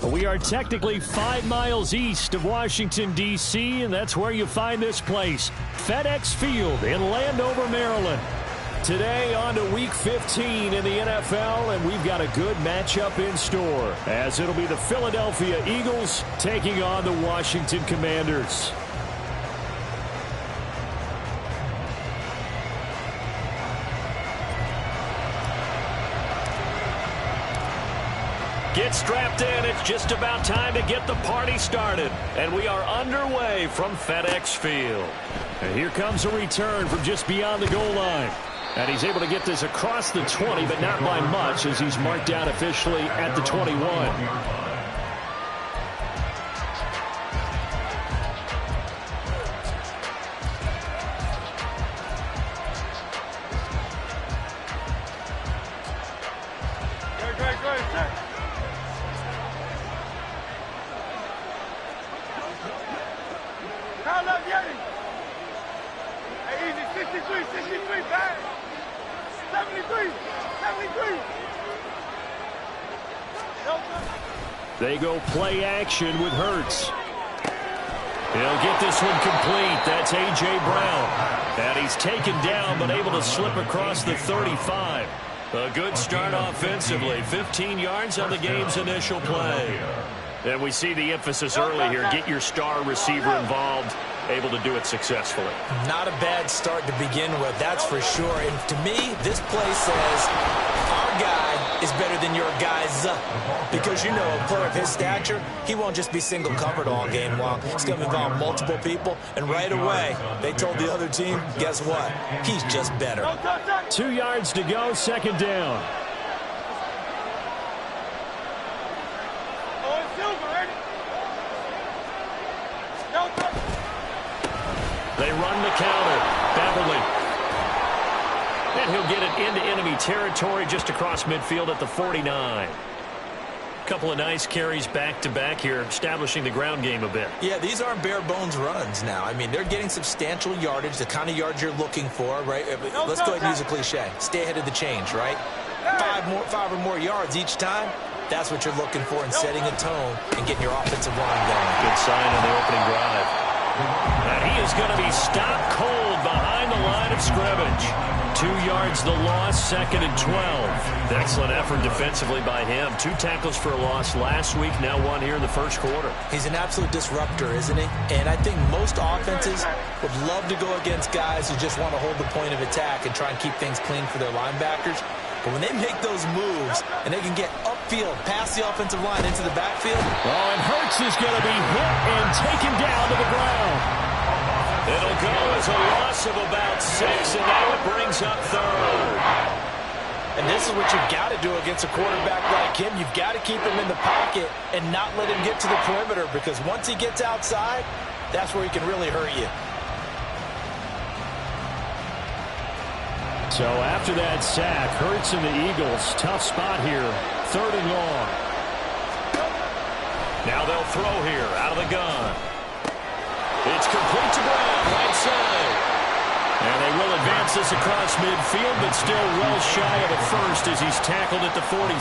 We are technically 5 miles east of Washington, D.C., and that's where you find this place, FedEx Field in Landover, Maryland. Today on to Week 15 in the NFL, and we've got a good matchup in store, as it'll be the Philadelphia Eagles taking on the Washington Commanders. Get strapped in. It's just about time to get the party started. And we are underway from FedEx Field. And here comes a return from just beyond the goal line. And he's able to get this across the 20, but not by much, as he's marked down officially at the 21. They go play action with Hurts. He'll get this one complete. That's A.J. Brown. And he's taken down, but able to slip across the 35. A good start offensively. 15 yards on the game's initial play. And we see the emphasis early here. Get your star receiver involved. Able to do it successfully. Not a bad start to begin with, that's for sure. And to me, this play says our guy is better than your guys. Because, you know, a player of his stature, he won't just be single covered all game long. It's going to involve multiple people. And right away, they told the other team, guess what? He's just better. 2 yards to go, second down. They run the counter. Beverly. And he'll get it into enemy territory just across midfield at the 49. Couple of nice carries back-to-back here, establishing the ground game a bit. Yeah, these aren't bare-bones runs now. I mean, they're getting substantial yardage, the kind of yards you're looking for, right? Let's go ahead and use a cliche. Stay ahead of the change, right? Five or more yards each time. That's what you're looking for in setting a tone and getting your offensive line going. Good sign on the opening drive. And he is going to be stopped cold behind the line of scrimmage. 2 yards the loss, second and 12. Excellent effort defensively by him. 2 tackles for a loss last week, now 1 here in the first quarter. He's an absolute disruptor, isn't he? And I think most offenses would love to go against guys who just want to hold the point of attack and try and keep things clean for their linebackers. But when they make those moves and they can get upfield, past the offensive line into the backfield. Oh, and Hurts is going to be hit and taken down to the ground. It'll go as a loss of about 6, and now it brings up third. And this is what you've got to do against a quarterback like him. You've got to keep him in the pocket and not let him get to the perimeter, because once he gets outside, that's where he can really hurt you. So after that sack, Hurts and the Eagles, tough spot here, third and long. Now they'll throw here out of the gun. It's complete to Brown, right side. And they will advance this across midfield, but still well shy of a first as he's tackled at the 47.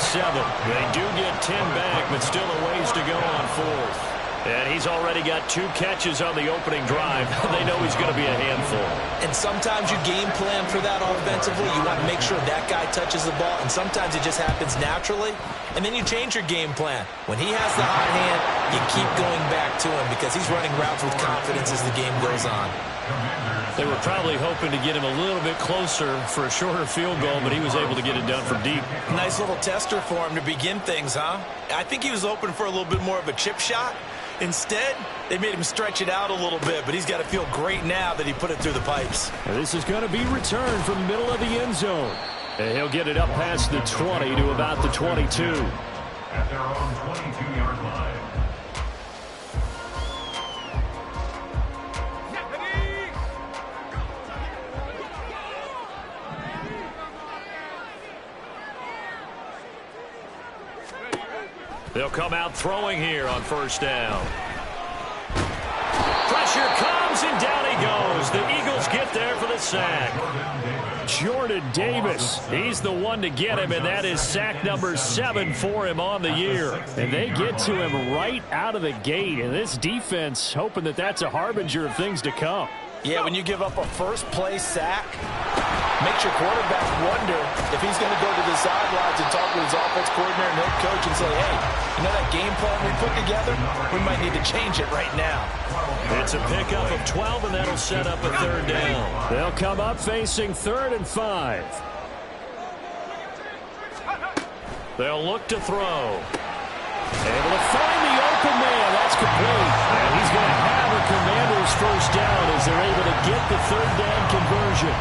They do get 10 back, but still a ways to go on fourth. And he's already got 2 catches on the opening drive. They know he's going to be a handful. And sometimes you game plan for that offensively. You want to make sure that guy touches the ball, and sometimes it just happens naturally. And then you change your game plan. When he has the hot hand, you keep going back to him because he's running routes with confidence as the game goes on. They were probably hoping to get him a little bit closer for a shorter field goal, but he was able to get it done from deep. Nice little tester for him to begin things, huh? I think he was open for a little bit more of a chip shot. Instead, they made him stretch it out a little bit, but he's got to feel great now that he put it through the pipes. This is going to be returned from the middle of the end zone. And he'll get it up past the 20 to about the 22. At their own 22-yard line. They'll come out throwing here on first down. Pressure comes, throws, and down he goes. The Eagles get there for the sack. Jordan Davis, he's the one to get him, and that is sack number 7 for him on the year. And they get to him right out of the gate, and this defense hoping that that's a harbinger of things to come. Yeah, when you give up a first-play sack, makes your quarterback wonder if he's going to go to the sidelines and talk with his offense coordinator and head coach and say, hey, you know that game plan we put together? We might need to change it right now. It's a pickup of 12, and that'll set up a 3rd down. They'll come up facing 3rd and 5. They'll look to throw. Able to find the open man. That's complete. And he's going to have a Commanders first down as they're able to get the 3rd down conversion.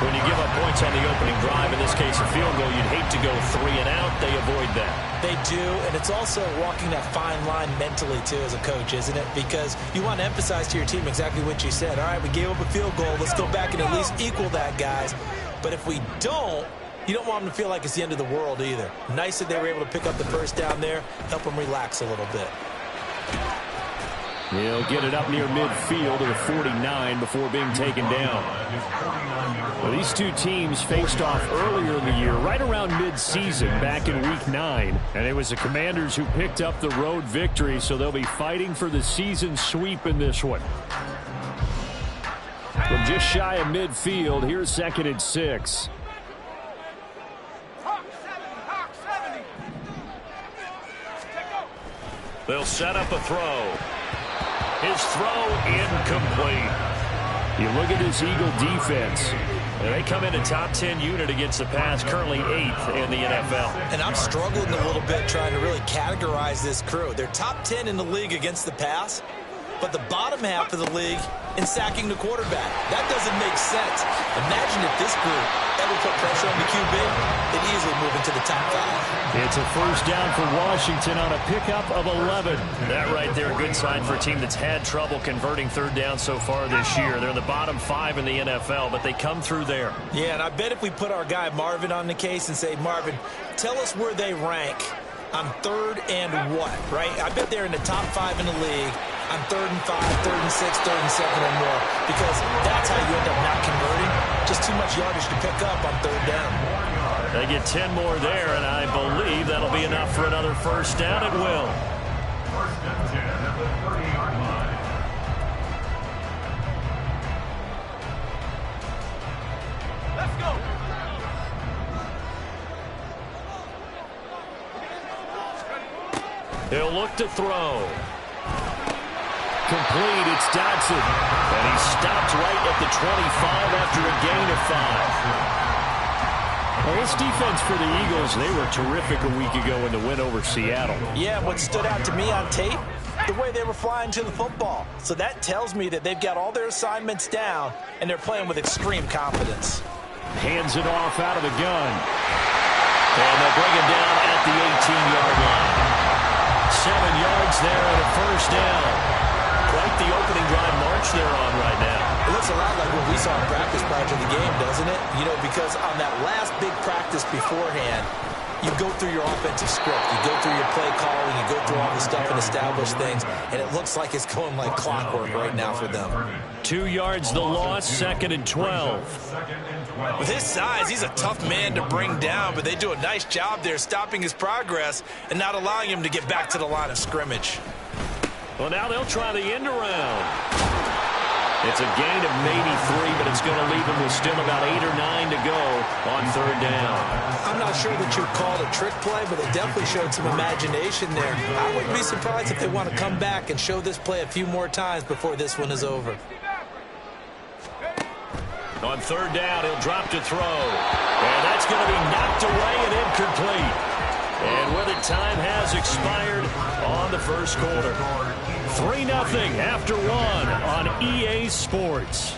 When you give up points on the opening drive, in this case a field goal, you'd hate to go 3 and out. They avoid that. They do, and it's also walking that fine line mentally, too, as a coach, isn't it? Because you want to emphasize to your team exactly what you said. All right, we gave up a field goal. Let's go back and at least equal that, guys. But if we don't, you don't want them to feel like it's the end of the world either. Nice that they were able to pick up the first down there, help them relax a little bit. He'll get it up near midfield to the 49 before being taken down. Well, these two teams faced off earlier in the year, right around mid-season, back in Week 9. And it was the Commanders who picked up the road victory, so they'll be fighting for the season sweep in this one. From just shy of midfield, here's 2nd and 6. They'll set up a throw. His throw incomplete. You look at this Eagle defense. And they come in a top 10 unit against the pass, currently 8th in the NFL. And I'm struggling a little bit trying to really categorize this crew. They're top 10 in the league against the pass, but the bottom half of the league in sacking the quarterback. That doesn't make sense. Imagine if this group ever put pressure on the QB, they'd easily move into the top 5. It's a first down for Washington on a pickup of 11. That right there, a good sign for a team that's had trouble converting 3rd down so far this year. They're in the bottom 5 in the NFL, but they come through there. Yeah, and I bet if we put our guy Marvin on the case and say, Marvin, tell us where they rank on 3rd and what, right? I bet they're in the top 5 in the league on 3rd and 5, 3rd and 6, 3rd and 7 or more, because that's how you end up not converting. Just too much yardage to pick up on 3rd down. They get 10 more there, and I believe that'll be enough for another first down. It will. Let's go. He'll look to throw. Complete, it's Dodson. And he stopped right at the 25 after a gain of 5. Well, this defense for the Eagles, they were terrific a week ago in the win over Seattle. Yeah, what stood out to me on tape, the way they were flying to the football. So that tells me that they've got all their assignments down, and they're playing with extreme confidence. Hands it off out of the gun. And they'll bring him down at the 18-yard line. 7 yards there and a first down. Quite the opening drive march they're on right now. It looks a lot like what we saw in practice prior to the game, doesn't it? You know, because on that last big practice beforehand, you go through your offensive script. You go through your play calling. You go through all the stuff and establish things. And it looks like it's going like clockwork right now for them. 2 yards the loss, 2nd and 12. With his size, he's a tough man to bring down, but they do a nice job there stopping his progress and not allowing him to get back to the line of scrimmage. Well, now they'll try the end around. It's a gain of maybe 3, but it's going to leave them with still about 8 or 9 to go on 3rd down. I'm not sure that you'd call it a trick play, but it definitely showed some imagination there. I wouldn't be surprised if they want to come back and show this play a few more times before this one is over. On 3rd down, he'll drop to throw. And that's going to be knocked away and incomplete. And with it, time has expired on the first quarter. 3-0 after 1 on EA Sports.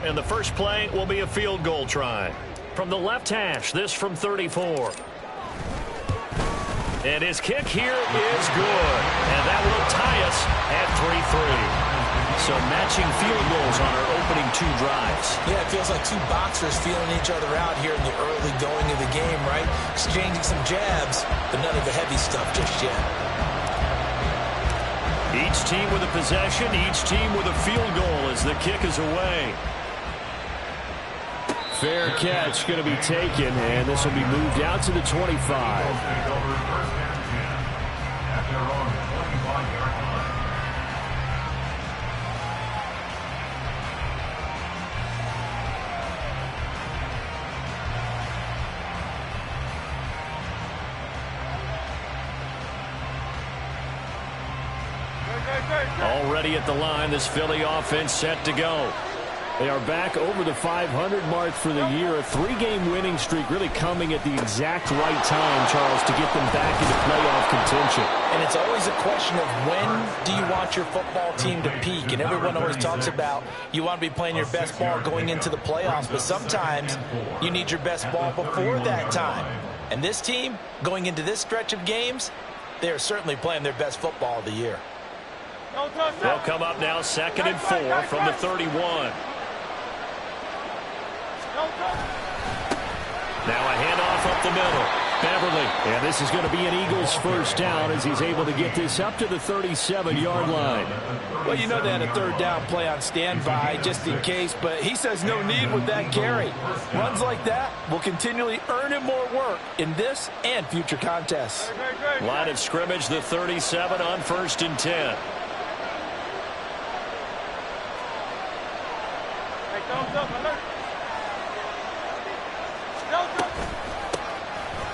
And the first play will be a field goal try. From the left hash, this from 34. And his kick here is good. And that will tie us at 3-3. So matching field goals on our opening 2 drives. Yeah, it feels like 2 boxers feeling each other out here in the early going of the game, right? Exchanging some jabs, but none of the heavy stuff just yet. Each team with a possession, each team with a field goal as the kick is away. Fair catch going to be taken, and this will be moved out to the 25. Already at the line, this Philly offense set to go. They are back over the 500 mark for the year. A 3-game winning streak really coming at the exact right time, Charles, to get them back into playoff contention. And it's always a question of when do you want your football team to peak? And everyone always talks about you want to be playing your best ball going into the playoffs, but sometimes you need your best ball before that time. And this team, going into this stretch of games, they are certainly playing their best football of the year. They'll come up now 2nd and 4 from the 31. Now a handoff up the middle. Beverly, and this is going to be an Eagles first down as he's able to get this up to the 37-yard line. Well, you know they had a 3rd down play on standby just in case, but he says no need with that carry. Runs like that will continually earn him more work in this and future contests. Line of scrimmage, the 37 on 1st and 10.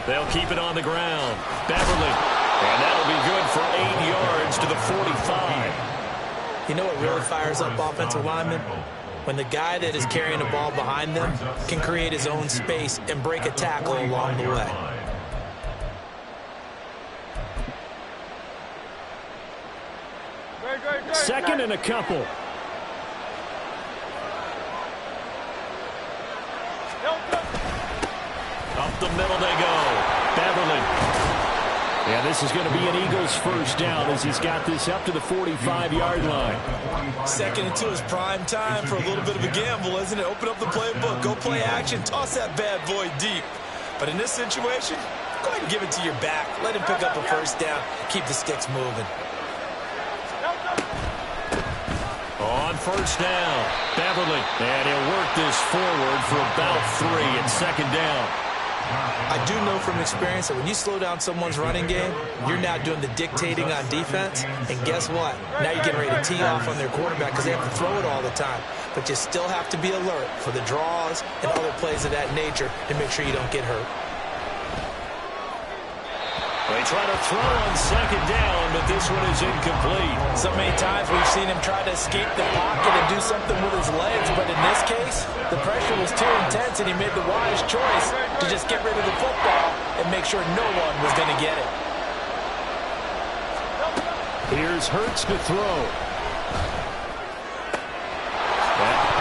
They'll keep it on the ground. Beverly, and that'll be good for 8 yards to the 45. You know what really fires up offensive linemen? When the guy that is carrying the ball behind them can create his own space and break a tackle along the way. Second and a couple. Up the middle they go. Beverly. Yeah, this is going to be an Eagles first down as he's got this up to the 45-yard line. 2nd and 2 is prime time for a little bit of a gamble, isn't it? Open up the playbook, go play action, toss that bad boy deep. But in this situation, go ahead and give it to your back. Let him pick up a first down. Keep the sticks moving. On first down, Beverly. And he'll work this forward for about 3 and 2nd down. I do know from experience that when you slow down someone's running game, you're now doing the dictating on defense. And guess what? Now you're getting ready to tee off on their quarterback because they have to throw it all the time. But you still have to be alert for the draws and other plays of that nature to make sure you don't get hurt. They try to throw on 2nd down, but this one is incomplete. So many times we've seen him try to escape the pocket and do something with his legs, but in this case, the pressure was too intense and he made the wise choice to just get rid of the football and make sure no one was going to get it. Here's Hurts to throw.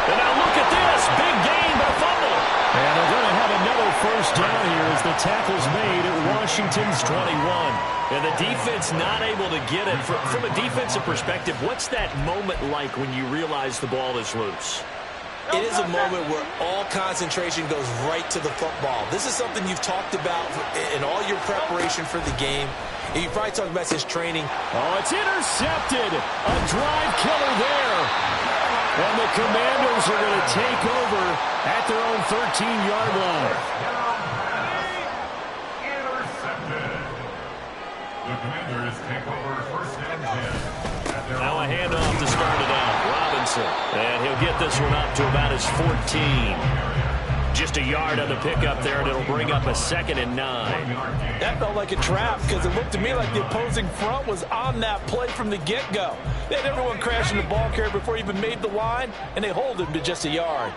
And now look at this. Big gain by fumble. And they're going to have another first down here as the tackle's made at Washington's 21. And the defense not able to get it. From a defensive perspective, what's that moment like when you realize the ball is loose? It is a moment where all concentration goes right to the football. This is something you've talked about in all your preparation for the game. And you probably talked about his training. Oh, it's intercepted. A drive killer there. And the Commanders are going to take over at their own 13-yard line. Intercepted. The Commanders take over 1st and 10. Now a handoff to start it out. Robinson. And he'll get this one up to about his 14. Just a yard on the pickup there, and it'll bring up a 2nd and 9. That felt like a trap because it looked to me like the opposing front was on that play from the get-go. They had everyone crashing the ball carrier before he even made the line, and they hold him to just a yard.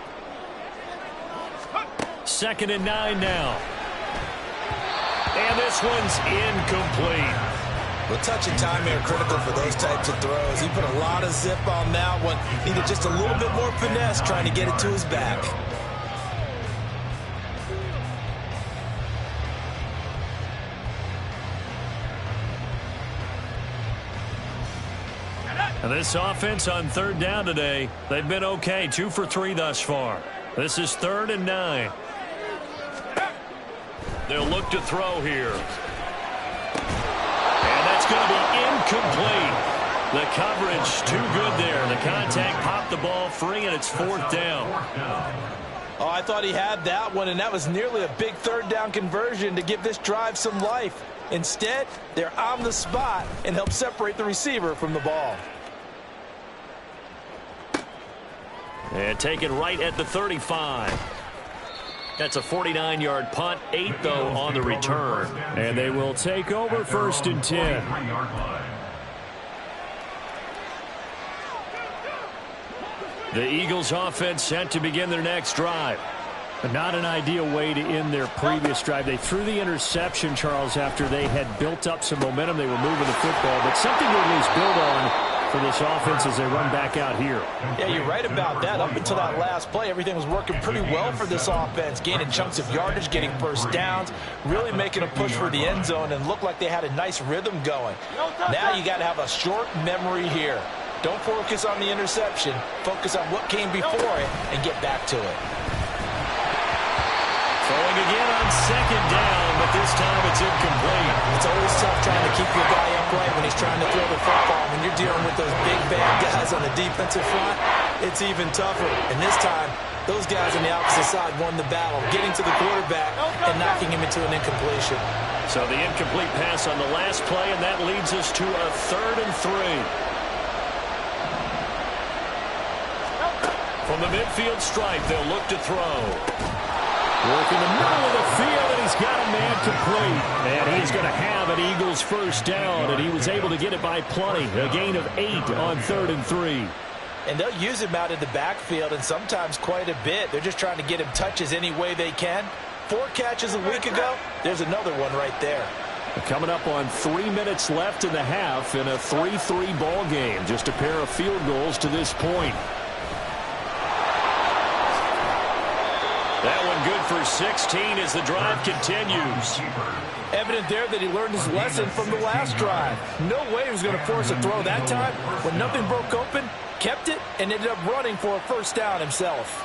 2nd and 9 now. And this one's incomplete. Well, touch and timing are critical for those types of throws. He put a lot of zip on that one. Needed just a little bit more finesse trying to get it to his back. This offense on third down today, they've been okay, 2 for 3 thus far. This is 3rd and 9. They'll look to throw here. And that's going to be incomplete. The coverage too good there. The contact popped the ball free, and it's 4th down. Oh, I thought he had that one, and that was nearly a big 3rd down conversion to give this drive some life. Instead, they're on the spot and help separate the receiver from the ball. And taken right at the 35. That's a 49-yard punt, 8, though, on the return. And they will take over 1st and 10. The Eagles offense set to begin their next drive. Not an ideal way to end their previous drive. They threw the interception, Charles, after they had built up some momentum. They were moving the football, but something to at least build on for this offense as they run back out here. Yeah, you're right about that. Up until that last play, everything was working pretty well for this offense, gaining chunks of yardage, getting first downs, really making a push for the end zone, and looked like they had a nice rhythm going. Now you got to have a short memory here. Don't focus on the interception. Focus on what came before it and get back to it. Throwing again on 2nd down, but this time it's incomplete. It's always tough trying to keep your guy upright when he's trying to throw the football. When you're dealing with those big, bad guys on the defensive front, it's even tougher. And this time, those guys on the opposite side won the battle, getting to the quarterback and knocking him into an incompletion. So the incomplete pass on the last play, and that leads us to a 3rd and 3. From the midfield stripe, they'll look to throw. Work in the middle of the field, and he's got a man complete. And he's going to have an Eagles first down, and he was able to get it by plenty. A gain of 8 on 3rd and 3. And they'll use him out in the backfield, and sometimes quite a bit. They're just trying to get him touches any way they can. 4 catches a week ago. There's another one right there. Coming up on 3 minutes left in the half in a 3-3 ball game. Just a pair of field goals to this point. That one good for 16 as the drive continues. Evident there that he learned his lesson from the last drive. No way he was going to force a throw that time. When nothing broke open, kept it, and ended up running for a first down himself.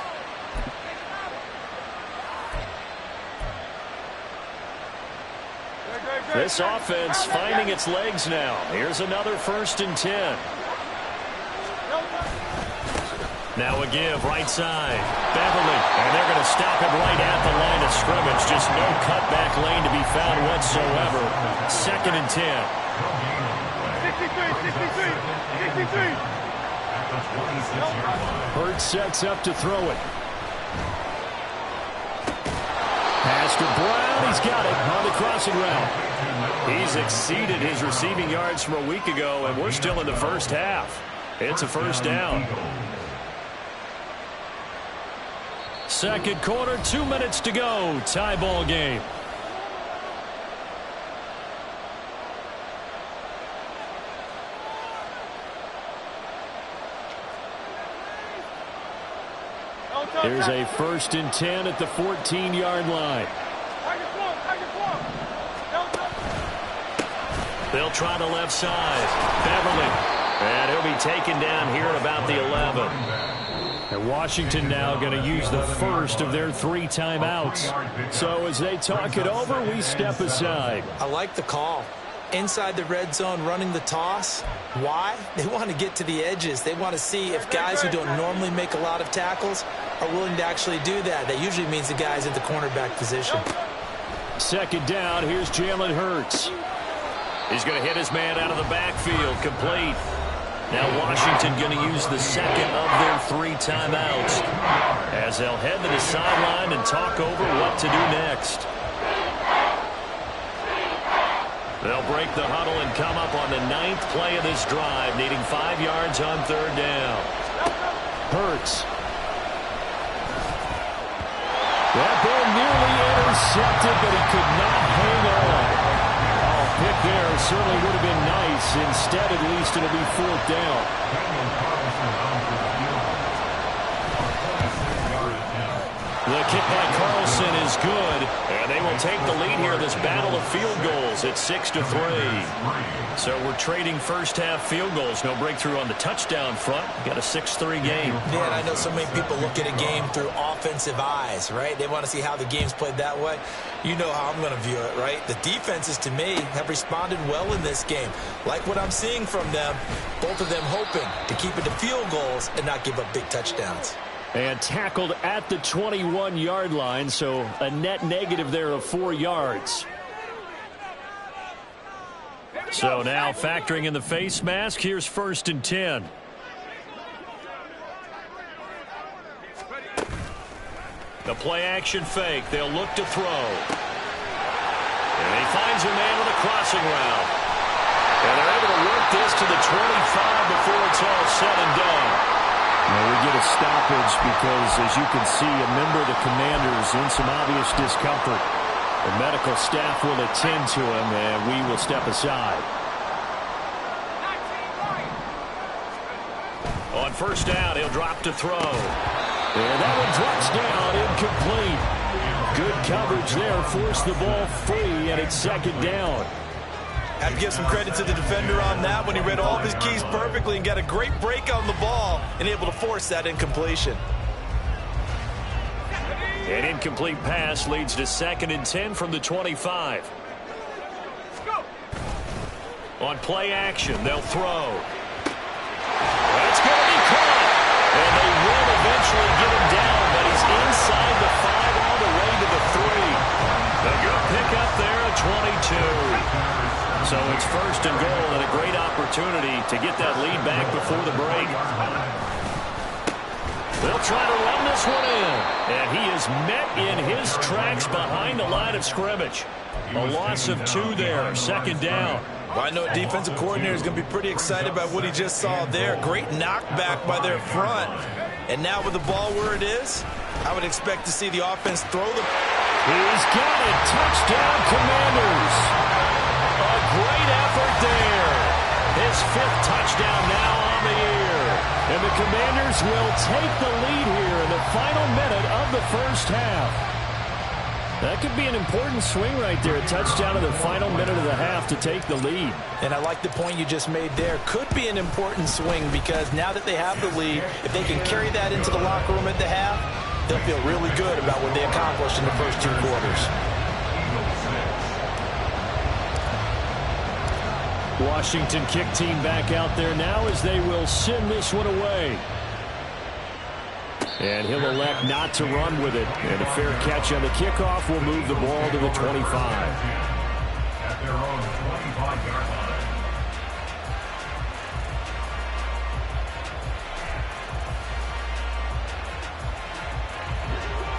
This offense finding its legs now. Here's another 1st and 10. Now a give, right side. Beverly, and they're going to stop him right at the line of scrimmage. Just no cutback lane to be found whatsoever. 2nd and 10. 63. Hurts sets up to throw it. Pass to Brown. He's got it on the crossing route. He's exceeded his receiving yards from a week ago, and we're still in the first half. It's a first down. 2nd quarter, 2 minutes to go. Tie ball game. There's a 1st and 10 at the 14-yard line. They'll try the left side. Beverly. And he'll be taken down here at about the 11. And Washington now going to use the first of their 3 timeouts. So as they talk it over, we step aside. I like the call. Inside the red zone, running the toss. Why? They want to get to the edges. They want to see if guys who don't normally make a lot of tackles are willing to actually do that. That usually means the guy's in the cornerback position. 2nd down. Here's Jalen Hurts. He's going to hit his man out of the backfield. Complete. Now Washington going to use the 2nd of their 3 timeouts as they'll head to the sideline and talk over what to do next. They'll break the huddle and come up on the 9th play of this drive, needing 5 yards on 3rd down. Hurts. That ball nearly intercepted, but he could not hang on. Pick there certainly would have been nice. Instead, at least, it'll be 4th down. The kick by Carlson. Carlson is good, and they will take the lead here in this battle of field goals at 6-3. So we're trading first-half field goals. No breakthrough on the touchdown front. Got a 6-3 game. Yeah, and I know so many people look at a game through offensive eyes, right? They want to see how the game's played that way. You know how I'm going to view it, right? The defenses, to me, have responded well in this game. Like what I'm seeing from them, both of them hoping to keep it to field goals and not give up big touchdowns. And tackled at the 21-yard line, so a net negative there of 4 yards. So now factoring in the face mask, here's 1st and 10. The play-action fake. They'll look to throw. And he finds a man with a crossing route. And they're able to work this to the 25 before it's all said and done. Well, we get a stoppage because, as you can see, a member of the Commanders in some obvious discomfort. The medical staff will attend to him, and we will step aside. On 1st down, he'll drop to throw. And that one drops down, incomplete. Good coverage there, forced the ball free, and it's 2nd down. I have to give some credit to the defender on that when he read all of his keys perfectly and got a great break on the ball and able to force that incompletion. An incomplete pass leads to 2nd and 10 from the 25. On play action, they'll throw. That's going to be caught. And they will eventually get him down, but he's inside the 5 all the way to the 3. A good pickup there at 22. So it's 1st and goal and a great opportunity to get that lead back before the break. They'll try to run this one in. And he is met in his tracks behind the line of scrimmage. A loss of 2 there, 2nd down. Well, I know defensive coordinator is going to be pretty excited about what he just saw there. Great knockback by their front. And now with the ball where it is, I would expect to see the offense throw the... He's got it. Touchdown, Commanders. A great effort there. His 5th touchdown now on the year. And the Commanders will take the lead here in the final minute of the 1st half. That could be an important swing right there. A touchdown in the final minute of the half to take the lead. And I like the point you just made there. Could be an important swing because now that they have the lead, if they can carry that into the locker room at the half, they'll feel really good about what they accomplished in the first 2 quarters. Washington kick team back out there now as they will send this one away. And he'll elect not to run with it. And a fair catch on the kickoff will move the ball to the 25. At their own 25-yard line.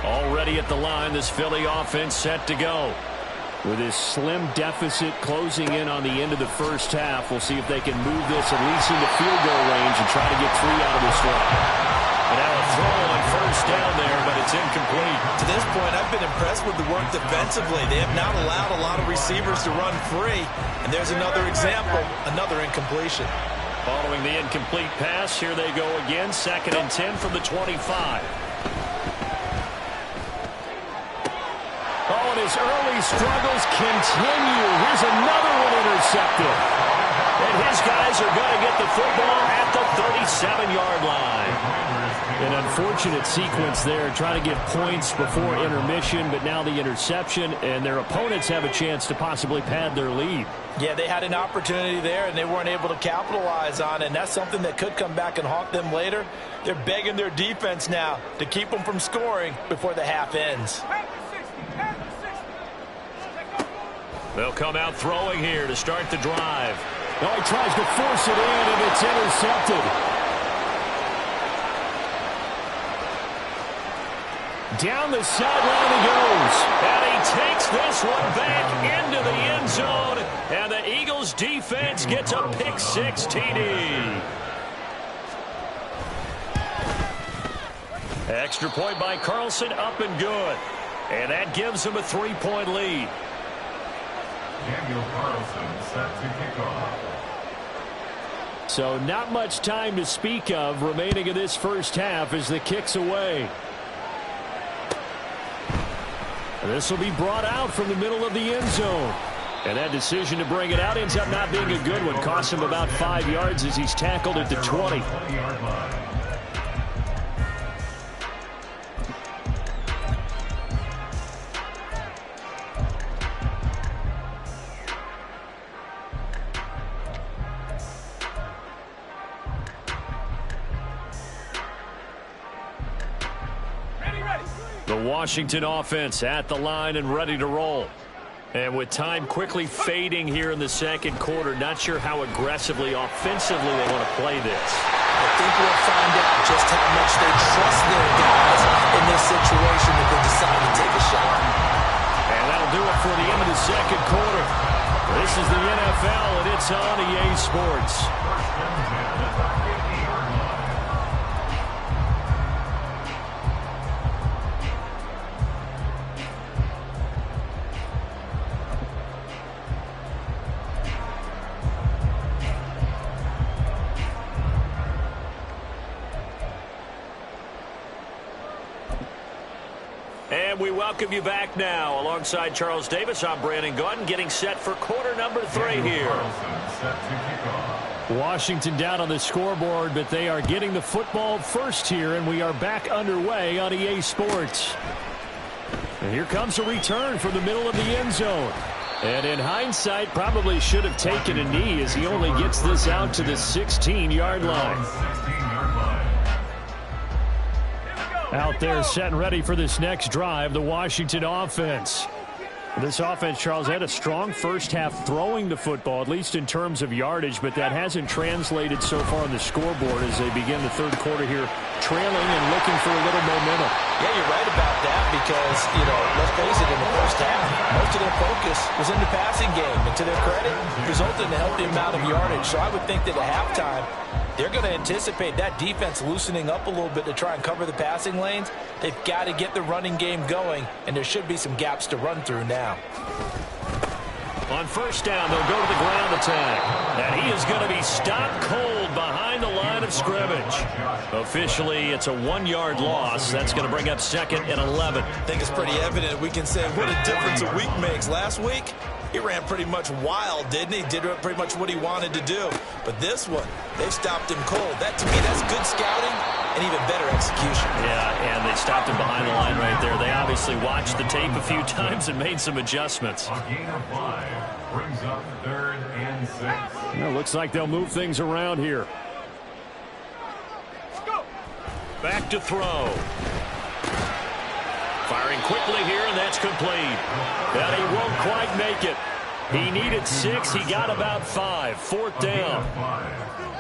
Already at the line, this Philly offense set to go. With this slim deficit closing in on the end of the 1st half, we'll see if they can move this at least into field goal range and try to get 3 out of this one. And now a throw on 1st down there, but it's incomplete. To this point, I've been impressed with the work defensively. They have not allowed a lot of receivers to run free. And there's another example, another incompletion. Following the incomplete pass, here they go again. 2nd and 10 from the 25. Oh, and his early struggles continue. Here's another one intercepted. And his guys are going to get the football at the 37-yard line. An unfortunate sequence there, trying to get points before intermission, but now the interception, and their opponents have a chance to possibly pad their lead. Yeah, they had an opportunity there, and they weren't able to capitalize on it, and that's something that could come back and haunt them later. They're begging their defense now to keep them from scoring before the half ends. They'll come out throwing here to start the drive. Oh, he tries to force it in, and it's intercepted. Down the sideline he goes. And he takes this one back into the end zone. And the Eagles defense gets a pick-6 TD. Extra point by Carlson, up and good. And that gives him a 3-point lead. Daniel Carlson set to kick off. So not much time to speak of remaining in this 1st half as the kick's away. This will be brought out from the middle of the end zone. And that decision to bring it out ends up not being a good one. Costs him about 5 yards as he's tackled at the 20. The Washington offense at the line and ready to roll. And with time quickly fading here in the second quarter, not sure how aggressively, offensively they want to play this. I think we'll find out just how much they trust their guys in this situation if they decide to take a shot. And that'll do it for the end of the second quarter. This is the NFL, and it's on EA Sports. And we welcome you back now. Alongside Charles Davis, I'm Brandon Gaudin, getting set for quarter number 3 here. Washington down on the scoreboard, but they are getting the football first here, and we are back underway on EA Sports. And here comes a return from the middle of the end zone. And in hindsight, probably should have taken a knee as he only gets this out to the 16-yard line. Out there set and ready for this next drive, the Washington offense. This offense, Charles, had a strong first half throwing the football, at least in terms of yardage, but that hasn't translated so far on the scoreboard as they begin the third quarter here, trailing and looking for a little momentum. Yeah, you're right about that because, let's face it, in the first half, most of their focus was in the passing game. And to their credit, resulted in a healthy amount of yardage. So I would think that at halftime, they're going to anticipate that defense loosening up a little bit to try and cover the passing lanes. They've got to get the running game going, and there should be some gaps to run through now. On first down, they'll go to the ground attack. And he is going to be stopped cold behind the line of scrimmage. Officially, it's a 1-yard loss. That's going to bring up second and 11. I think it's pretty evident. We can say what a difference a week makes. Last week, he ran pretty much wild, didn't he? Did pretty much what he wanted to do. But this one, they stopped him cold. That, to me, that's good scouting and even better execution. Yeah, and they stopped him behind the line right there. They obviously watched the tape a few times and made some adjustments. A gain of 5 brings up 3rd and 6. It looks like they'll move things around here. Back to throw. Firing quickly here, and that's complete. And he won't quite make it. He needed 6. He got about 5. 4th down.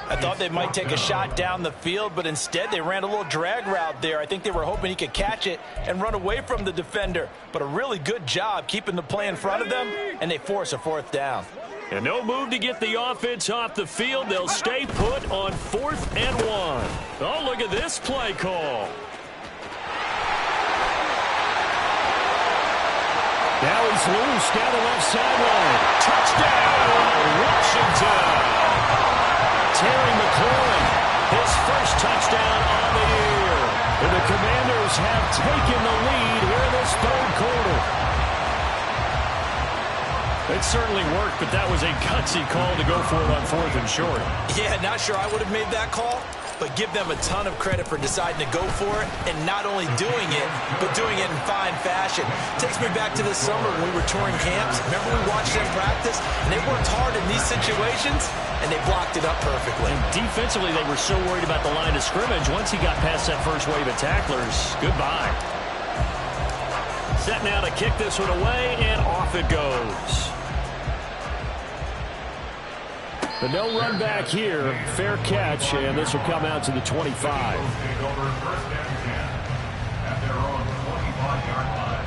I thought they might take a shot down the field, but instead they ran a little drag route there. I think they were hoping he could catch it and run away from the defender. But a really good job keeping the play in front of them, and they force a 4th down. And no move to get the offense off the field. They'll stay put on 4th and 1. Oh, look at this play call. Now he's loose down the left sideline. Touchdown, Washington. Terry McLaurin, his first touchdown on the year. And the Commanders have taken the lead here in this third quarter. It certainly worked, but that was a gutsy call to go for it on 4th and short. Yeah, not sure I would have made that call, but give them a ton of credit for deciding to go for it and not only doing it, but doing it in fine fashion. Takes me back to this summer when we were touring camps. Remember we watched them practice, and they worked hard in these situations, and they blocked it up perfectly. And defensively, they were so worried about the line of scrimmage. Once he got past that first wave of tacklers, goodbye. Set now to kick this one away, and off it goes. But no run back here. Fair catch, and this will come out to the 25. Take over 1st and 10 at their own 25-yard line.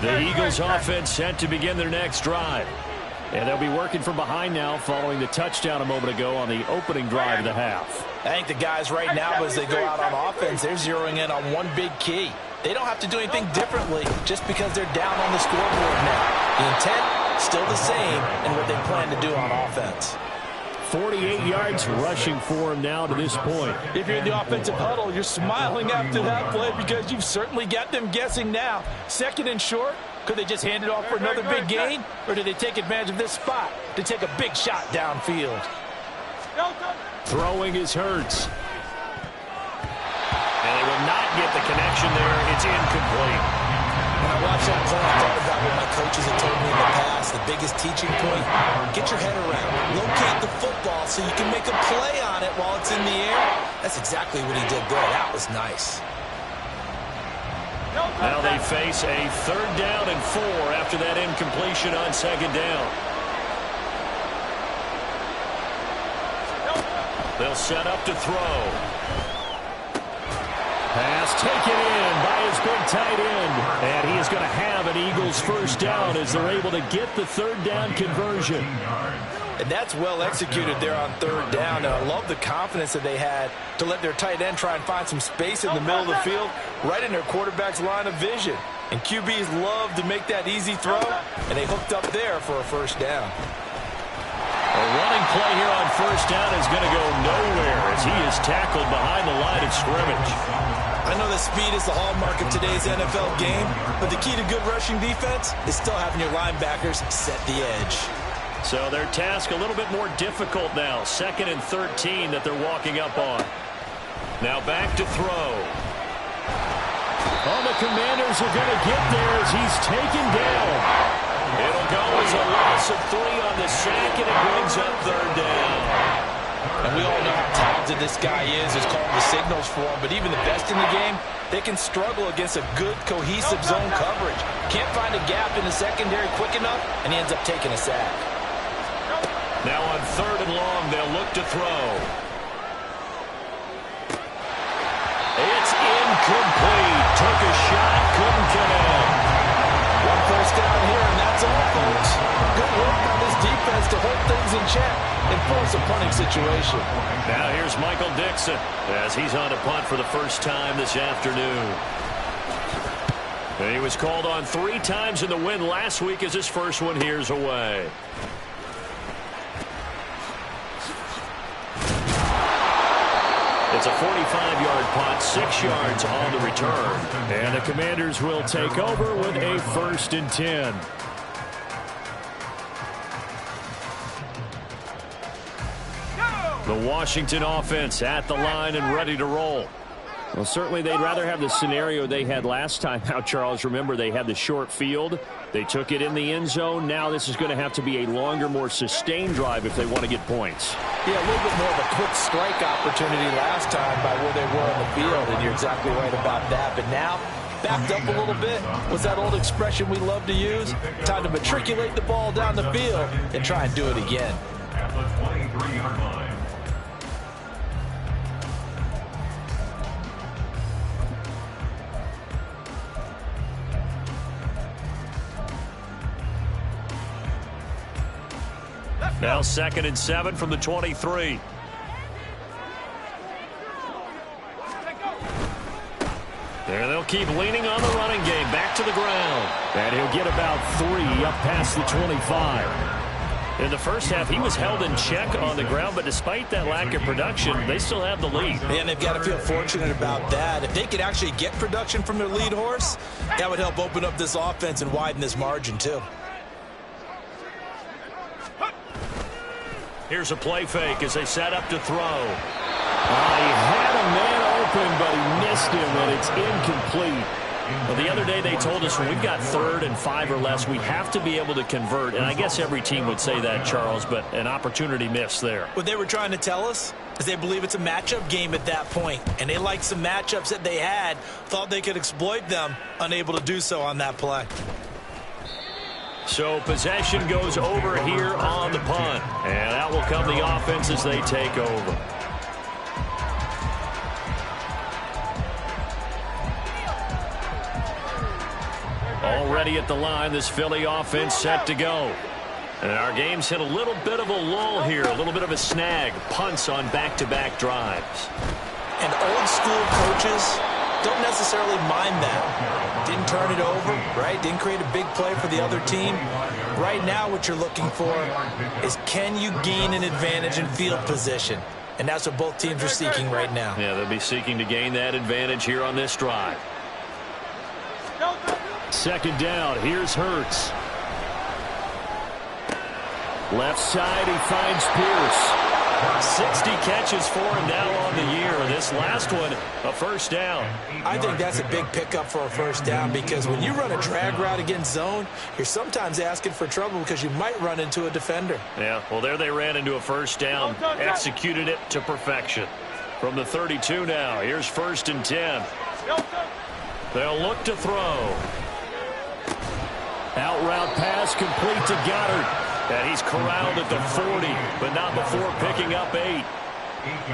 The Eagles offense set to begin their next drive. And they'll be working from behind now following the touchdown a moment ago on the opening drive of the half. I think the guys right now, as they go out on offense, they're zeroing in on one big key. They don't have to do anything differently just because they're down on the scoreboard now. The intent, still the same, and what they plan to do on offense. 48 yards rushing for him now to this point. If you're in the offensive huddle, you're smiling after that play because you've certainly got them guessing now. Second and short, could they just hand it off for another big gain? Or did they take advantage of this spot to take a big shot downfield? Throwing is Hurts. And they will not get the connection there. It's incomplete. When I watched that play, I thought about what my coaches had told me in the past. The biggest teaching point, get your head around it. Locate the football so you can make a play on it while it's in the air. That's exactly what he did there. That was nice. Now they face a 3rd down and 4 after that incompletion on 2nd down. They'll set up to throw. Pass taken in by his big tight end. And he is going to have an Eagles 1st down as they're able to get the 3rd down conversion. And that's well executed there on 3rd down. And I love the confidence that they had to let their tight end try and find some space in the middle of the field, right in their quarterback's line of vision. And QBs love to make that easy throw, and they hooked up there for a 1st down. A running play here on 1st down is going to go nowhere as he is tackled behind the line of scrimmage. I know that speed is the hallmark of today's NFL game, but the key to good rushing defense is still having your linebackers set the edge. So their task a little bit more difficult now. 2nd and 13 that they're walking up on. Now back to throw. Oh, the Commanders are going to get there as he's taken down. It'll go as a loss of 3 on the sack, and it brings up 3rd down. And we all know how talented this guy is calling the signals for him, but even the best in the game, they can struggle against a good, cohesive zone coverage. Can't find a gap in the secondary quick enough, and he ends up taking a sack. Now on 3rd and long, they'll look to throw. It's incomplete. Took a shot, couldn't connect. 1 first down here, and that's all, folks. Good work by this defense to hold things in check and force a punting situation. Now here's Michael Dixon as he's on a punt for the first time this afternoon. And he was called on 3 times in the win last week as his first one here's away. It's a 45-yard punt, 6 yards on the return. And the Commanders will take over with a 1st and 10. The Washington offense at the line and ready to roll. Well, certainly they'd rather have the scenario they had last time out, Charles. Remember, they had the short field. They took it in the end zone. Now this is going to have to be a longer, more sustained drive if they want to get points. Yeah, a little bit more of a quick strike opportunity last time by where they were on the field, and you're exactly right about that. But now, backed up a little bit. What's that old expression we love to use? Time to matriculate the ball down the field and try and do it again. At the 23-yard line. Now 2nd and 7 from the 23. There they'll keep leaning on the running game. Back to the ground. And he'll get about 3 up past the 25. In the first half, he was held in check on the ground, but despite that lack of production, they still have the lead. And they've got to feel fortunate about that. If they could actually get production from their lead horse, that would help open up this offense and widen this margin, too. Here's a play fake as they set up to throw. He had a man open, but he missed him, and it's incomplete. Well, the other day they told us when we've got 3rd and 5 or less, we have to be able to convert. And I guess every team would say that, Charles, but an opportunity missed there. What they were trying to tell us is they believe it's a matchup game at that point, and they liked some matchups that they had, thought they could exploit them, unable to do so on that play. So possession goes over here on the punt. And out will come the offense as they take over. Already at the line, this Philly offense set to go. And our game's hit a little bit of a lull here, a little bit of a snag. Punts on back-to-back drives. And old school coaches don't necessarily mind that. Didn't turn it over, right? Didn't create a big play for the other team. Right now what you're looking for is, can you gain an advantage in field position? And that's what both teams are seeking right now. Yeah, they'll be seeking to gain that advantage here on this drive. Second down, here's Hurts. Left side, he finds Pierce. 60 catches for him now on the year. This last one, a first down. I think that's a big pickup for a first down, because when you run a drag route against zone, you're sometimes asking for trouble because you might run into a defender. Yeah, well, there they ran into a first down, executed it to perfection. From the 32 now, here's 1st and 10. They'll look to throw. Out route pass complete to Goddard. And he's corralled at the 40, but not before picking up 8.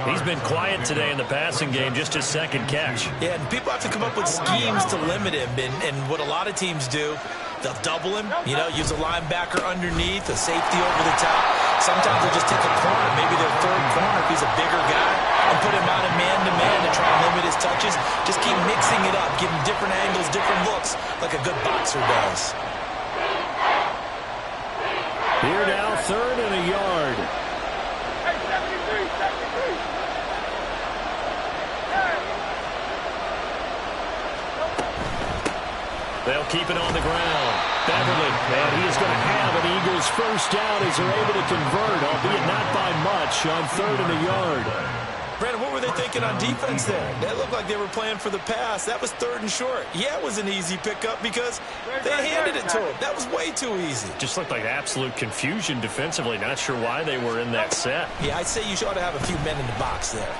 He's been quiet today in the passing game, just his second catch. Yeah, and people have to come up with schemes to limit him. And what a lot of teams do, they'll double him, use a linebacker underneath, a safety over the top. Sometimes they'll just take a corner, maybe their third corner if he's a bigger guy, and put him out of man-to-man to try and limit his touches. Just keep mixing it up, give him different angles, different looks, like a good boxer does. Here now, 3rd and a yard. They'll keep it on the ground. Beverly, and he is going to have an Eagles first down as they're able to convert, albeit not by much, on 3rd and a yard. Brandon, what were they thinking on defense there? That looked like they were playing for the pass. That was 3rd and short. Yeah, it was an easy pickup because they handed it to him. That was way too easy. just looked like absolute confusion defensively. Not sure why they were in that set. Yeah, I'd say you ought to have a few men in the box there.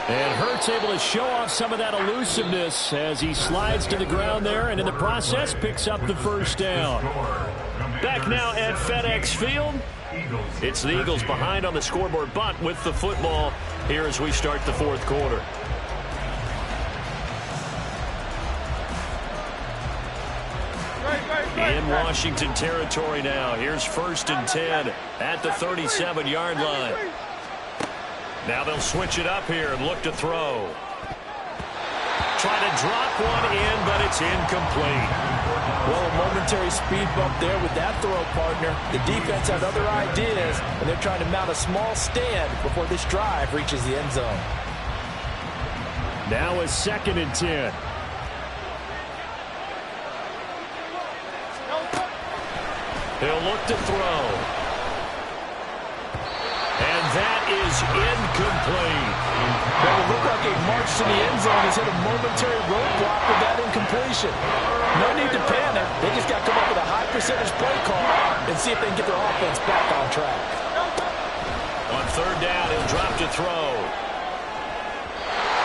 And Hurts able to show off some of that elusiveness as he slides to the ground there, and in the process picks up the first down. Back now at FedEx Field. It's the Eagles behind on the scoreboard, but with the football here as we start the 4th quarter. In Washington territory now. Here's 1st and 10 at the 37-yard line. Now they'll switch it up here and look to throw. Try to drop one in, but it's incomplete. Well, a momentary speed bump there with that throw, partner. The defense has other ideas, and they're trying to mount a small stand before this drive reaches the end zone. Now a 2nd and 10. He'll look to throw. And that is incomplete. Well, it looked like a march to the end zone has hit a momentary roadblock with that incompletion. No need to panic. They just got to come up with a high percentage play call and see if they can get their offense back on track. On 3rd down, he'll drop to throw.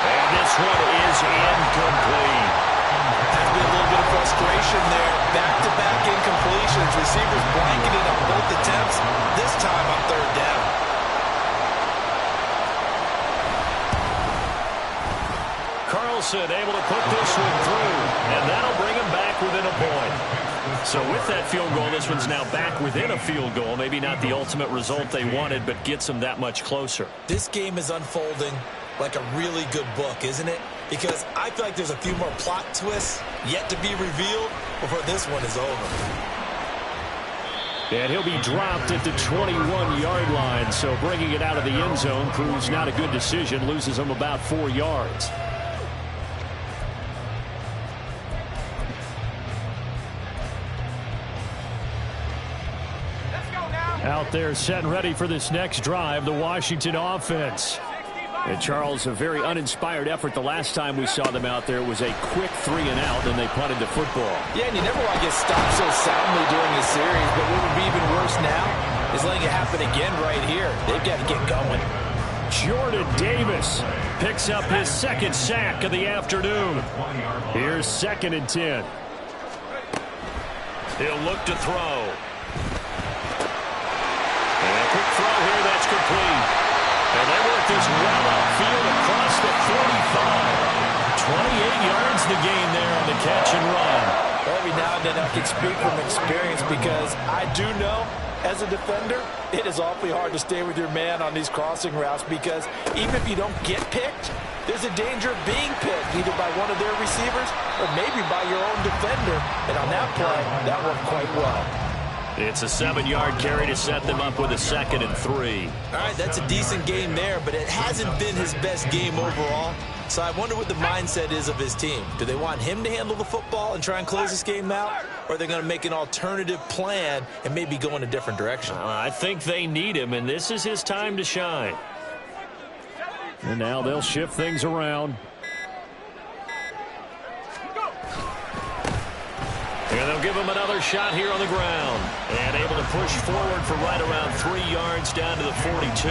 And this one is incomplete. Has been a little bit of frustration there. Back-to-back incompletions. Receivers blanketed on both attempts, this time on 3rd down. Carlson able to put this one through, and that'll bring him back within a point. So with that field goal, this one's now back within a field goal. Maybe not the ultimate result they wanted, but gets them that much closer. This game is unfolding like a really good book, isn't it? Because I feel like there's a few more plot twists yet to be revealed before this one is over. And he'll be dropped at the 21-yard line, so bringing it out of the end zone proves not a good decision, loses him about 4 yards. Out there set and ready for this next drive, the Washington offense. And Charles, a very uninspired effort the last time we saw them out there. It was a quick 3 and out, and they punted the football. Yeah, and you never want to get stopped so soundly during the series, but what would be even worse now is letting it happen again right here. They've got to get going. Jordan Davis picks up his 2nd sack of the afternoon. Here's 2nd and 10. He'll look to throw. And a quick throw here, that's complete. And they work this well upfield across the 45. 28 yards to gain there on the catch and run. Every now and then I can speak from experience because I do know As a defender, it is awfully hard to stay with your man on these crossing routes because even if you don't get picked, there's a danger of being picked either by one of their receivers or maybe by your own defender. And on that play, that worked quite well. It's a 7-yard carry to set them up with a 2nd and 3. All right, that's a decent game there, but it hasn't been his best game overall. So I wonder what the mindset is of his team. Do they want him to handle the football and try and close this game out? Or are they going to make an alternative plan and maybe go in a different direction? I think they need him, and this is his time to shine. And now they'll shift things around. And they'll give him another shot here on the ground. And able to push forward for right around 3 yards down to the 42.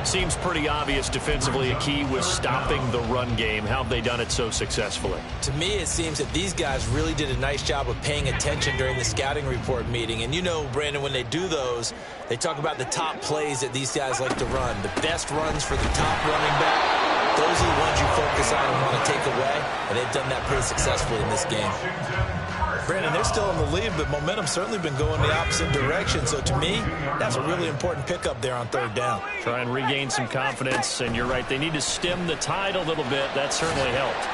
Seems pretty obvious defensively a key was stopping the run game. How have they done it so successfully? To me, it seems that these guys really did a nice job of paying attention during the scouting report meeting. And you know, Brandon, when they do those, they talk about the top plays that these guys like to run. The best runs for the top running back. Those are the ones you focus on and want to take away. And they've done that pretty successfully in this game. Brandon, they're still in the lead, but momentum's certainly been going the opposite direction. So to me, that's a really important pickup there on 3rd down. Try and regain some confidence, and you're right, they need to stem the tide a little bit. That certainly helped.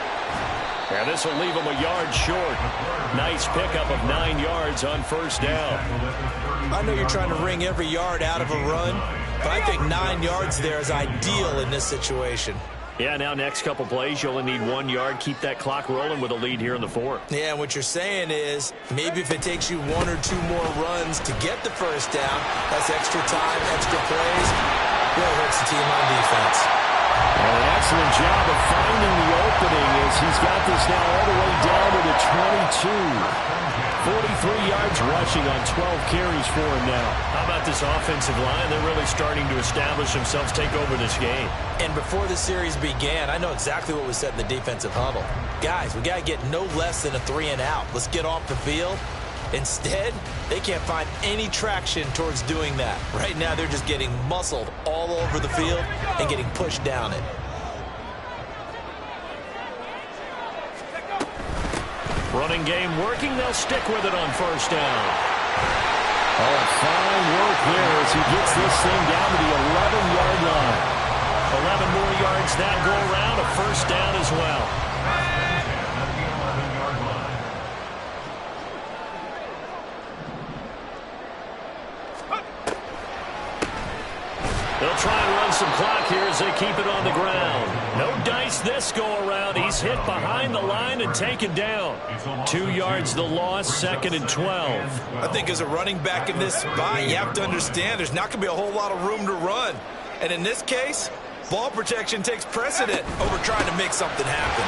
And this will leave them a yard short. Nice pickup of 9 yards on 1st down. I know you're trying to wring every yard out of a run, but I think 9 yards there is ideal in this situation. Yeah, now next couple plays, you only need 1 yard. Keep that clock rolling with a lead here in the 4th. Yeah, and what you're saying is maybe if it takes you 1 or 2 more runs to get the 1st down, that's extra time, extra plays. Really hurts the team on defense. Well, an excellent job of finding the opening as he's got this now all the way down to the 22. 43 yards rushing on 12 carries for him now. How about this offensive line? They're really starting to establish themselves, take over this game. And before the series began, I know exactly what was said in the defensive huddle. Guys, we got to get no less than a 3-and-out. Let's get off the field. Instead, they can't find any traction towards doing that. Right now, they're just getting muscled all over the field and getting pushed down it. Running game working. They'll stick with it on 1st down. Oh, fine work there as he gets this thing down to the 11-yard line. 11 more yards that go around. A 1st down as well. They'll try and run some clock here as they keep it on the ground. No dice this go-around. He's hit behind the line and taken down. 2 yards the loss, 2nd and 12. I think as a running back in this spot, you have to understand there's not going to be a whole lot of room to run. And in this case, ball protection takes precedent over trying to make something happen.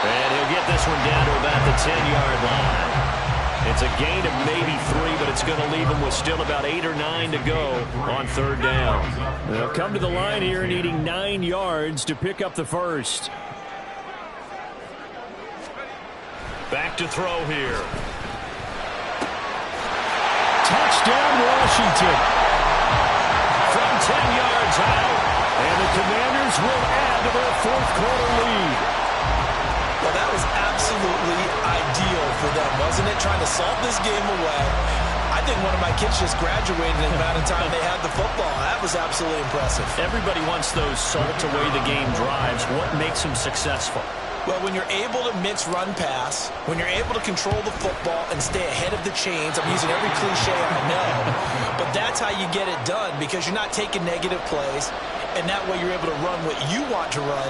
And he'll get this one down to about the 10-yard line. It's a gain of maybe 3, but it's going to leave him with still about 8 or 9 to go on 3rd down. They'll come to the line here needing 9 yards to pick up the 1st. Back to throw here. Touchdown, Washington. From 10 yards out. And the Commanders will add to their 4th quarter lead. Well, that was absolutely ideal for them, wasn't it? Trying to solve this game away. I think one of my kids just graduated in the amount of time they had the football. That was absolutely impressive. Everybody wants those salt-away-the-game drives. What makes them successful? Well, when you're able to mix run-pass, when you're able to control the football and stay ahead of the chains, I'm using every cliche I know, but that's how you get it done because you're not taking negative plays, and that way you're able to run what you want to run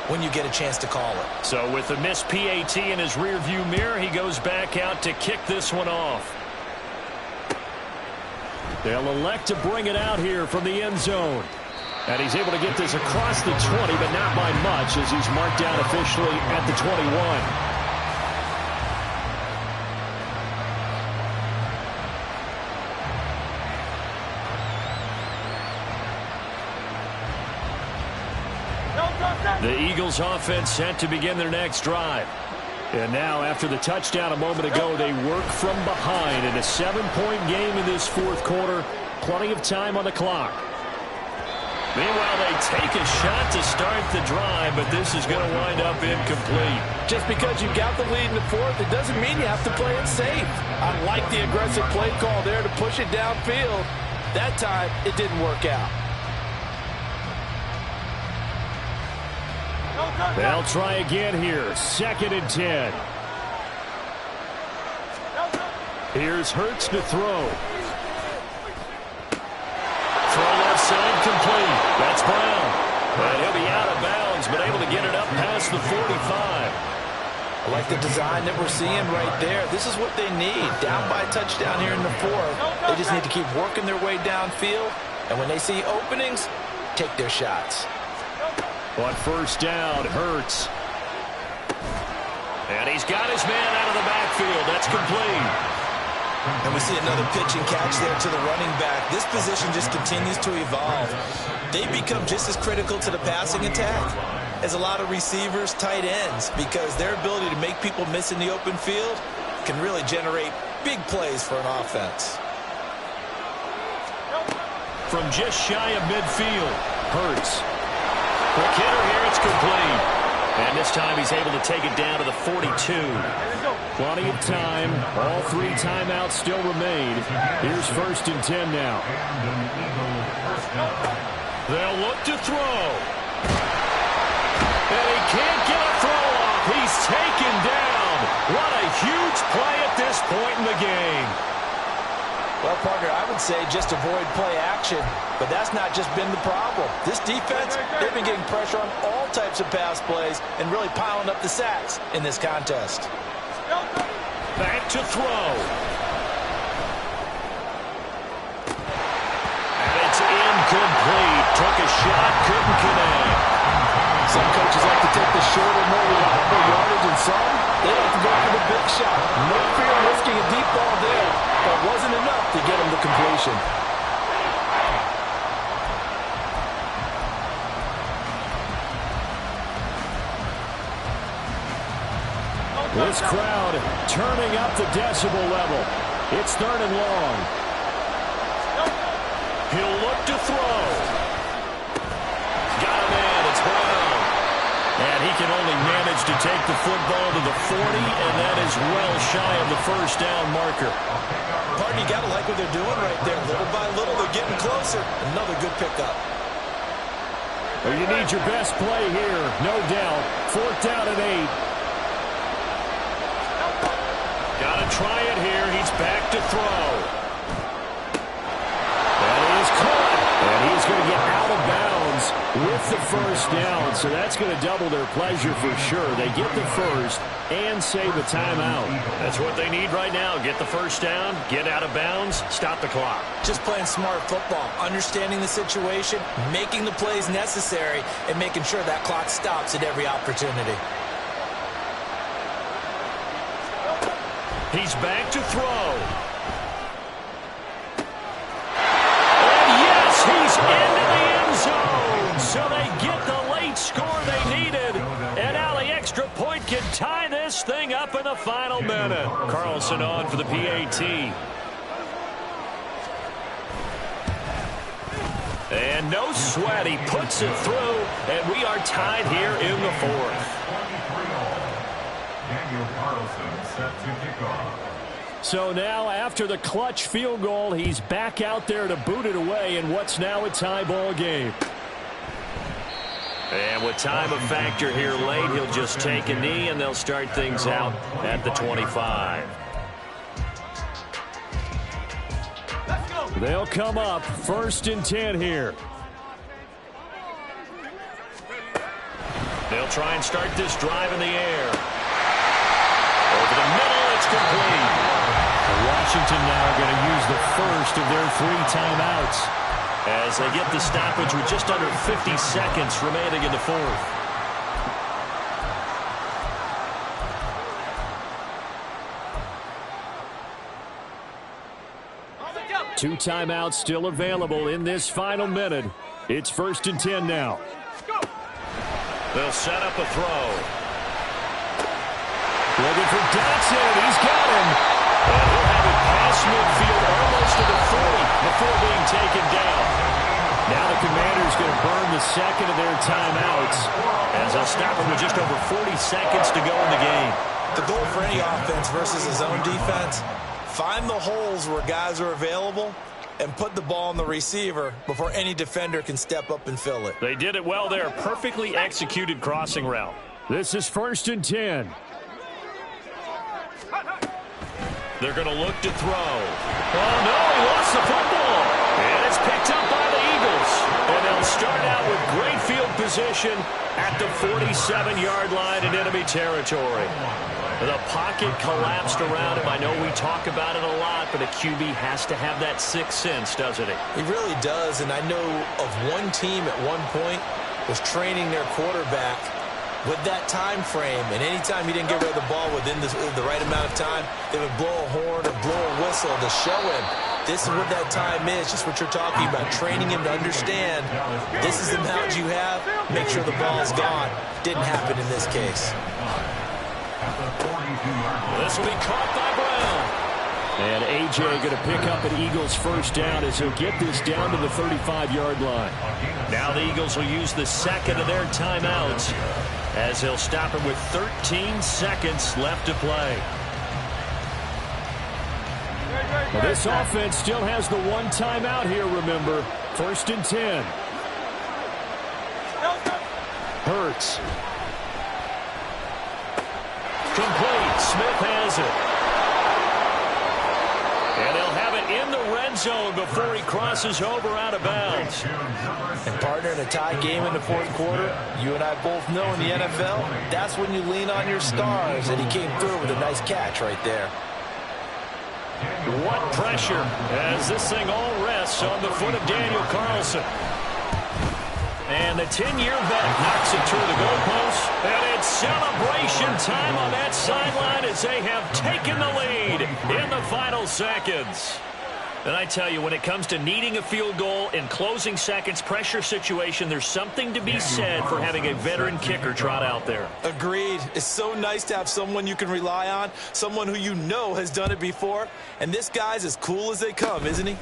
when you get a chance to call it. So with the missed PAT in his rearview mirror, he goes back out to kick this one off. They'll elect to bring it out here from the end zone. And he's able to get this across the 20, but not by much as he's marked down officially at the 21. The Eagles offense set to begin their next drive. And now, after the touchdown a moment ago, they work from behind in a 7-point game in this 4th quarter. Plenty of time on the clock. Meanwhile, they take a shot to start the drive, but this is going to wind up incomplete. Just because you got the lead in the fourth, it doesn't mean you have to play it safe. I like the aggressive play call there to push it downfield. That time, it didn't work out. They'll try again here. 2nd and 10. Here's Hurts to throw. Throw left side complete. That's Brown. And he'll be out of bounds, but able to get it up past the 45. I like the design that we're seeing right there. This is what they need. Down by a touchdown here in the fourth. They just need to keep working their way downfield. And when they see openings, take their shots. On 1st down, Hurts. And he's got his man out of the backfield. That's complete. And we see another pitch and catch there to the running back. This position just continues to evolve. They become just as critical to the passing attack as a lot of receivers, tight ends, because their ability to make people miss in the open field can really generate big plays for an offense. From just shy of midfield, Hurts. Quick hitter here, it's complete. And this time he's able to take it down to the 42. Plenty of time. All 3 timeouts still remain. Here's 1st and 10 now. They'll look to throw. And he can't get a throw off. He's taken down. What a huge play at this point in the game. Well, partner, I would say just avoid play action, but that's not just been the problem. This defense, they've been getting pressure on all types of pass plays and really piling up the sacks in this contest. Back to throw. And it's incomplete. Took a shot, couldn't connect. Some coaches like to take the shorter, more reliable yardage, and some, they like to go for the big shot. No fear of risking a deep ball there. That wasn't enough to get him to completion. This crowd turning up the decibel level. It's 3rd and long. He'll look to throw. Got a man. It's Brown. And he can only manage to take the football to the 40, and that is well shy of the 1st down marker. Partner, you got to like what they're doing right there. Little by little, they're getting closer. Another good pickup. Well, you need your best play here, no doubt. 4th down and 8. Got to try it here. He's back to throw. That is caught. And he's going to get out of bounds with the 1st down. So that's going to double their pleasure for sure. They get the 1st and save a timeout. That's what they need right now. Get the 1st down, get out of bounds, stop the clock. Just playing smart football, understanding the situation, making the plays necessary, and making sure that clock stops at every opportunity. He's back to throw. And yes, he's into the end zone. So they get the late score they needed. And now the extra point can tie this thing up in the final minute. Carlson on for the PAT. And no sweat. He puts it through. And we are tied here in the 4th. So now, after the clutch field goal, he's back out there to boot it away in what's now a tie ball game. And with time a factor here late, he'll just take a knee, and they'll start things out at the 25. They'll come up 1st and 10 here. They'll try and start this drive in the air. Over the middle, it's complete. Washington now going to use the 1st of their 3 timeouts. As they get the stoppage with just under 50 seconds remaining in the 4th. Two timeouts still available in this final minute. It's 1st and 10 now. They'll set up a throw. Looking for Dotson. He's got him. And he'll have it past midfield almost to the 40 before being taken down. Now the Commanders going to burn the second of their timeouts as they'll stop it with just over 40 seconds to go in the game. The goal for any offense versus his own defense, find the holes where guys are available and put the ball on the receiver before any defender can step up and fill it. They did it well there. Perfectly executed crossing route. This is 1st and 10. They're going to look to throw. Oh, no, he lost the football. And it's picked up by the Eagles. And they'll start out with great field position at the 47-yard line in enemy territory. The pocket collapsed around him. I know we talk about it a lot, but a QB has to have that sixth sense, doesn't he? He really does, and I know of one team at one point was training their quarterback with that time frame, and anytime he didn't get rid of the ball within the right amount of time, they would blow a horn or blow a whistle to show him this is what that time is, just what you're talking about, training him to understand this is the amount you have, make sure the ball's gone. Didn't happen in this case. This will be caught by Brown. And A.J. going to pick up an Eagles first down as he'll get this down to the 35-yard line. Now the Eagles will use the second of their timeouts as he'll stop it with 13 seconds left to play. Well, this offense still has the one timeout here, remember. 1st and 10. Hurts. Complete. Smith has it. And they'll have it in the red zone before he crosses over out of bounds. And partner, in a tie game in the fourth quarter, you and I both know in the NFL, that's when you lean on your stars, and he came through with a nice catch right there. What pressure as this thing all rests on the foot of Daniel Carlson. And the 10-year vet knocks it through the goalpost. And it's celebration time on that sideline as they have taken the lead in the final seconds. And I tell you, when it comes to needing a field goal in closing seconds, pressure situation, there's something to be said for having a veteran kicker trot out there. Agreed. It's so nice to have someone you can rely on, someone who you know has done it before. And this guy's as cool as they come, isn't he?